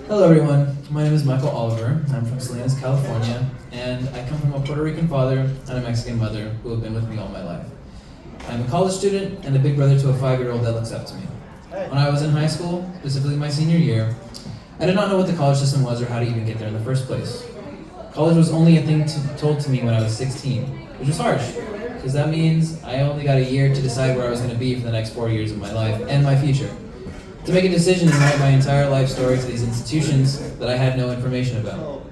Hello everyone, my name is Michael Oliver. I'm from Salinas, California, and I come from a Puerto Rican father and a Mexican mother who have been with me all my life. I'm a college student and a big brother to a 5-year-old that looks up to me. When I was in high school, specifically my senior year, I did not know what the college system was or how to even get there in the first place. College was only a thing told to me when I was 16, which was harsh, because that means I only got a year to decide where I was going to be for the next 4 years of my life and my future. To make a decision and write my entire life story to these institutions that I had no information about.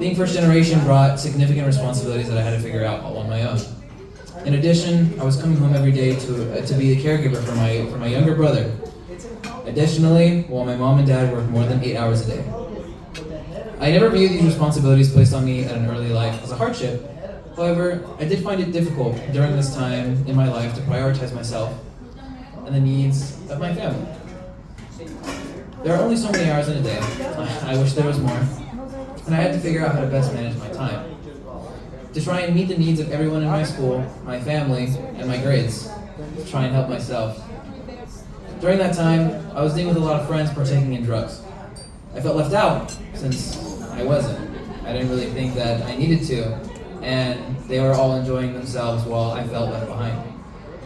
Being first generation brought significant responsibilities that I had to figure out all on my own. In addition, I was coming home every day to be a caregiver for my younger brother. Additionally, while my mom and dad worked more than 8 hours a day. I never viewed these responsibilities placed on me at an early life as a hardship. However, I did find it difficult during this time in my life to prioritize myself and the needs of my family. There are only so many hours in a day. I wish there was more. And I had to figure out how to best manage my time. To try and meet the needs of everyone in my school, my family, and my grades. To try and help myself. During that time, I was dealing with a lot of friends partaking in drugs. I felt left out since I wasn't. I didn't really think that I needed to, and they were all enjoying themselves while I felt left behind.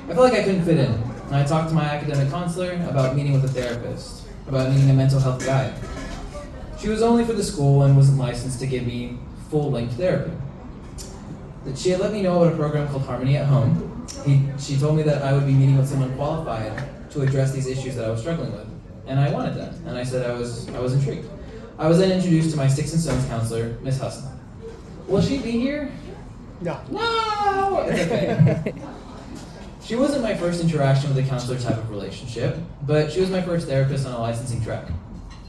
I felt like I couldn't fit in, and I talked to my academic counselor about meeting with a therapist, about needing a mental health guide. She was only for the school and wasn't licensed to give me full-length therapy. She had let me know about a program called Honorary at home. She told me that I would be meeting with someone qualified to address these issues that I was struggling with. And I wanted that, and I said I was intrigued. I was then introduced to my Sticks and Stones counselor, Miss Husna. Will she be here? No. No! It's okay. She wasn't my first interaction with a counselor type of relationship, but she was my first therapist on a licensing track.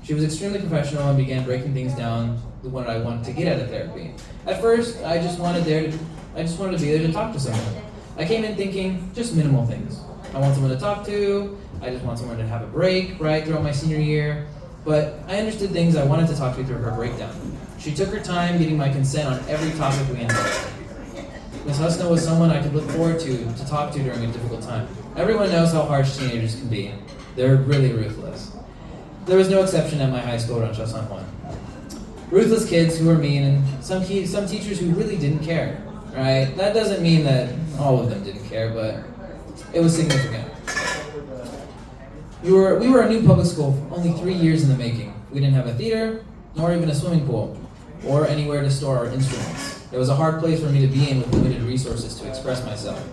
She was extremely professional and began breaking things down when I wanted to get out of therapy. At first, I just wanted to be there to talk to someone. I came in thinking just minimal things. I want someone to talk to, I just want someone to have a break, right, throughout my senior year. But I understood things I wanted to talk to through her breakdown. She took her time getting my consent on every topic we ended up. Ms. Husna was someone I could look forward to talk to during a difficult time. Everyone knows how harsh teenagers can be. They're really ruthless. There was no exception at my high school, Rancho San Juan. Ruthless kids who were mean, and some teachers who really didn't care, right? That doesn't mean that all of them didn't care, but it was significant. We were a new public school, only 3 years in the making. We didn't have a theater, nor even a swimming pool, or anywhere to store our instruments. It was a hard place for me to be in with limited resources to express myself.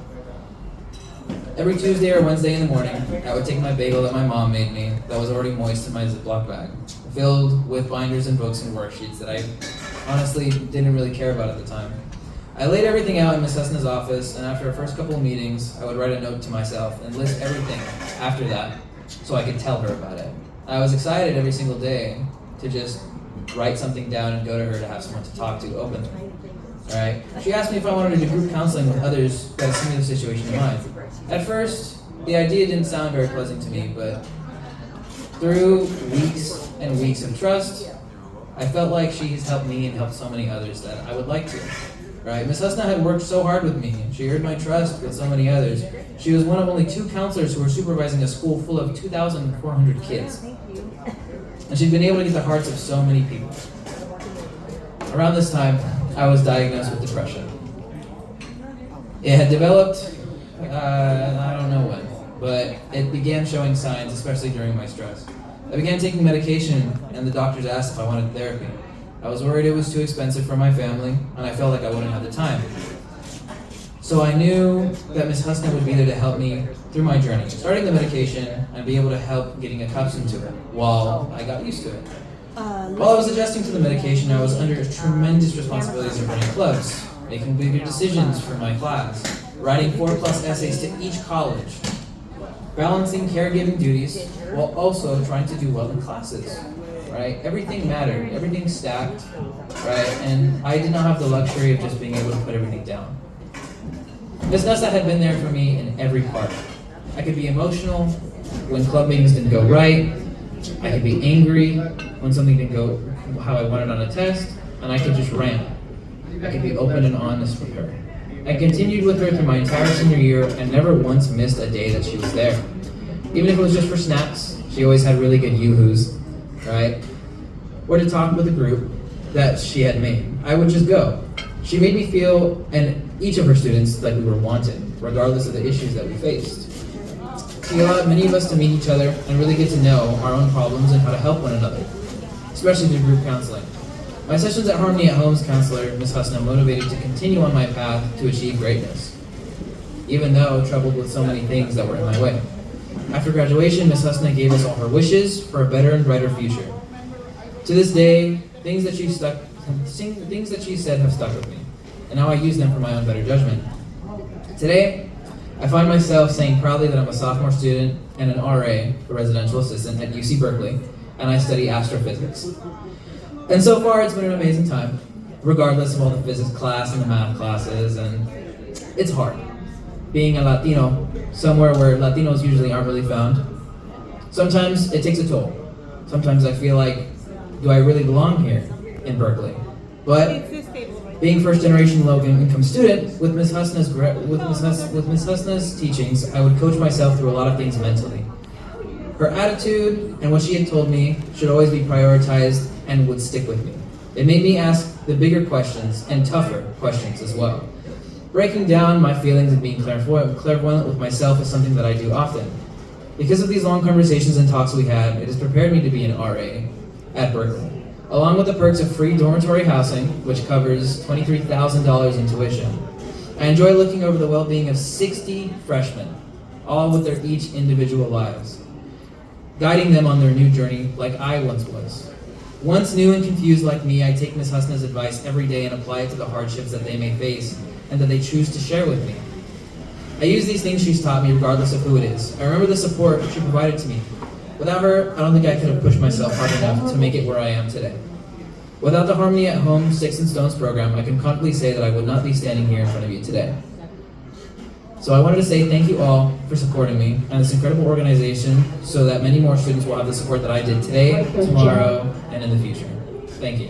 Every Tuesday or Wednesday in the morning, I would take my bagel that my mom made me, that was already moist in my Ziploc bag, filled with binders and books and worksheets that I honestly didn't really care about at the time. I laid everything out in Miss Husna's office, and after our first couple of meetings, I would write a note to myself and list everything after that so I could tell her about it. I was excited every single day to just write something down and go to her to have someone to talk to openly. Alright? She asked me if I wanted to do group counseling with others that had a similar situation in mind. At first, the idea didn't sound very pleasant to me, but through weeks and weeks of trust, I felt like she's helped me and helped so many others that I would like to. Right? Ms. Husna had worked so hard with me. She earned my trust with so many others. She was one of only 2 counselors who were supervising a school full of 2,400 kids. And she'd been able to get the hearts of so many people. Around this time, I was diagnosed with depression. It had developed, I don't know when, but it began showing signs, especially during my stress. I began taking medication, and the doctors asked if I wanted therapy. I was worried it was too expensive for my family, and I felt like I wouldn't have the time. So I knew that Ms. Husna would be there to help me through my journey, starting the medication and be able to help getting accustomed to it while I got used to it. While I was adjusting to the medication, I was under tremendous responsibilities of running clubs, making bigger decisions for my class, writing 4+ essays to each college, balancing caregiving duties while also trying to do well in classes. Right? Everything mattered, everything stacked, right? And I did not have the luxury of just being able to put everything down. Ms. Nessa had been there for me in every part. I could be emotional when club meetings didn't go right. I could be angry when something didn't go how I wanted on a test, and I could just rant. I could be open and honest with her. I continued with her through my entire senior year and never once missed a day that she was there. Even if it was just for snacks, she always had really good yoo-hoos, right? or to talk with a group that she had made. I would just go. She made me feel, and each of her students, like we were wanted, regardless of the issues that we faced. She allowed many of us to meet each other and really get to know our own problems and how to help one another, especially through group counseling. My sessions at Harmony at Home's counselor, Ms. Husna, motivated to continue on my path to achieve greatness, even though troubled with so many things that were in my way. After graduation, Ms. Husna gave us all her wishes for a better and brighter future. To this day, things that she said have stuck with me, and now I use them for my own better judgment. Today, I find myself saying proudly that I'm a sophomore student and an RA, a residential assistant at UC Berkeley, and I study astrophysics. And so far, it's been an amazing time, regardless of all the physics class and the math classes, and it's hard. Being a Latino, somewhere where Latinos usually aren't really found, sometimes it takes a toll. Sometimes I feel like, do I really belong here in Berkeley? But being first-generation low-income student, with Ms. Husna's teachings, I would coach myself through a lot of things mentally. Her attitude and what she had told me should always be prioritized and would stick with me. It made me ask the bigger questions and tougher questions as well. Breaking down my feelings and being clairvoyant with myself is something that I do often. Because of these long conversations and talks we had, it has prepared me to be an RA at Berkeley, along with the perks of free dormitory housing, which covers $23,000 in tuition. I enjoy looking over the well-being of 60 freshmen, all with their each individual lives, guiding them on their new journey like I once was. Once new and confused like me, I take Ms. Husna's advice every day and apply it to the hardships that they may face and that they choose to share with me. I use these things she's taught me regardless of who it is. I remember the support she provided to me. Without her, I don't think I could have pushed myself hard enough to make it where I am today. Without the Harmony at Home Sticks and Stones program, I can confidently say that I would not be standing here in front of you today. So I wanted to say thank you all for supporting me and this incredible organization so that many more students will have the support that I did today, tomorrow, and in the future. Thank you.